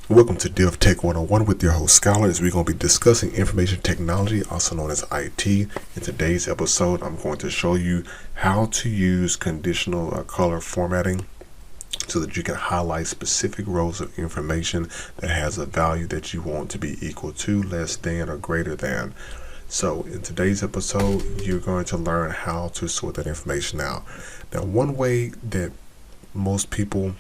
Welcome to Div Tech 101 with your host Scholar, as we're going to be discussing information technology, also known as IT. In today's episode, I'm going to show you how to use conditional color formatting so that you can highlight specific rows of information that has a value that you want to be equal to, less than, or greater than. So in today's episode, you're going to learn how to sort that information out. Now, one way that most people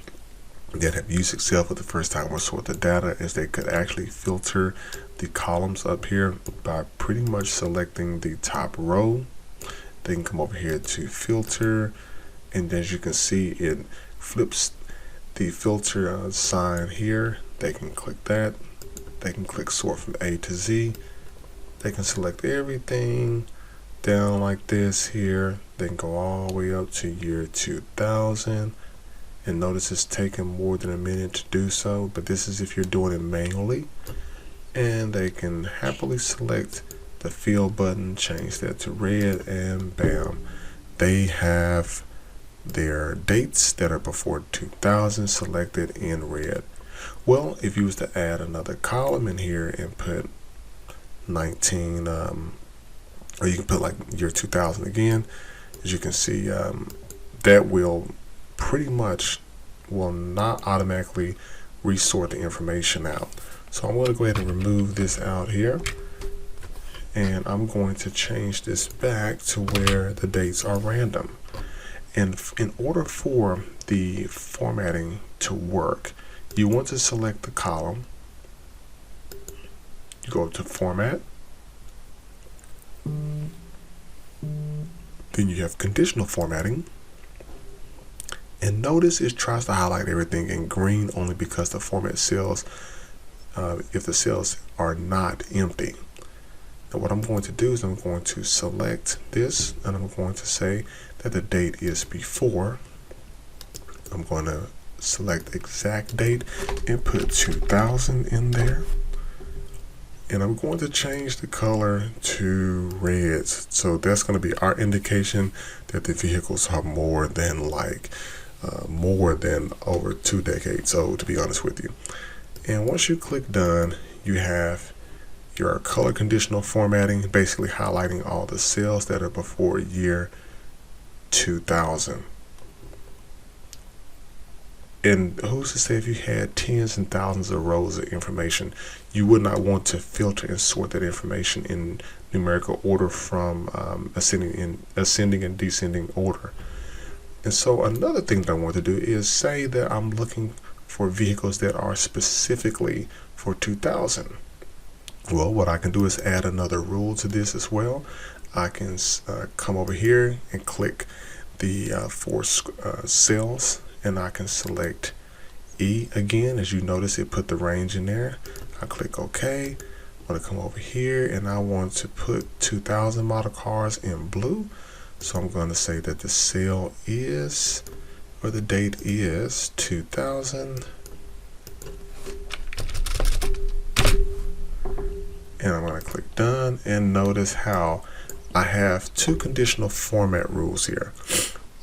that have used Excel for the first time will sort the data is they could actually filter the columns up here by pretty much selecting the top row. They can come over here to filter, and as you can see, it flips the filter sign here. They can click that. They can click sort from A to Z. They can select everything down like this here. They can go all the way up to year 2000. And notice it's taking more than a minute to do so, but this is if you're doing it manually. And they can happily select the fill button, change that to red, and bam, they have their dates that are before 2000 selected in red. Well, if you was to add another column in here and put 19, or you can put like year 2000 again, as you can see, that will pretty much will not automatically resort the information out. So I'm going to go ahead and remove this out here, and I'm going to change this back to where the dates are random. And in order for the formatting to work, you want to select the column, you go to Format, then you have Conditional Formatting. And notice it tries to highlight everything in green only because the format cells, if the cells are not empty. Now what I'm going to do is I'm going to select this, and I'm going to say that the date is before. I'm going to select exact date and put 2000 in there. And I'm going to change the color to red. So that's going to be our indication that the vehicles are more than over 2 decades old, to be honest with you. And once you click done, you have your color conditional formatting, basically highlighting all the cells that are before year 2000. And who's to say if you had tens and thousands of rows of information, you would not want to filter and sort that information in numerical order from ascending and descending order. And so another thing that I want to do is say that I'm looking for vehicles that are specifically for 2000. Well, what I can do is add another rule to this as well. I can come over here and click the 4 cells, and I can select E again. As you notice, it put the range in there. I click OK. I'm going to come over here, and I want to put 2000 model cars in blue. So I'm going to say that the cell is, or the date is 2000. And I'm going to click done, and notice how I have 2 conditional format rules here.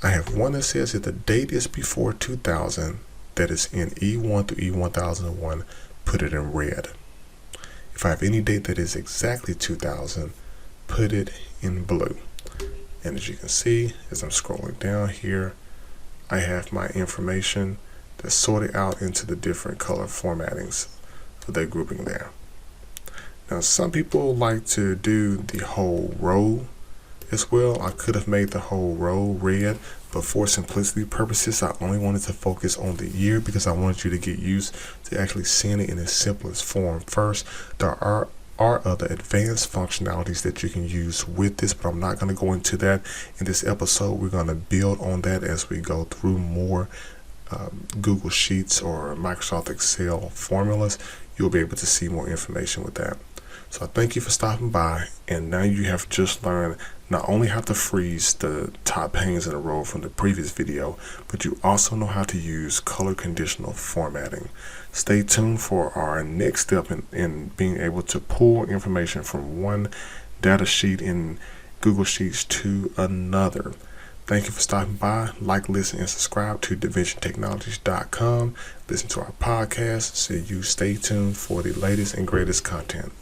I have one that says if the date is before 2000, that is in E1 through E1001, put it in red. If I have any date that is exactly 2000, put it in blue. And as you can see, as I'm scrolling down here, I have my information that's sorted out into the different color formattings of that grouping there. Now, some people like to do the whole row as well. I could have made the whole row red, but for simplicity purposes, I only wanted to focus on the year because I wanted you to get used to actually seeing it in its simplest form first. There are other advanced functionalities that you can use with this, but I'm not going to go into that in this episode. We're going to build on that as we go through more Google Sheets or Microsoft Excel formulas. You'll be able to see more information with that. So I thank you for stopping by, and now you have just learned not only how to freeze the top panes in a row from the previous video, but you also know how to use color conditional formatting. Stay tuned for our next step in being able to pull information from one data sheet in Google Sheets to another. Thank you for stopping by. Like, listen, and subscribe to DaVinciTechnologies.com. Listen to our podcast so you stay tuned for the latest and greatest content.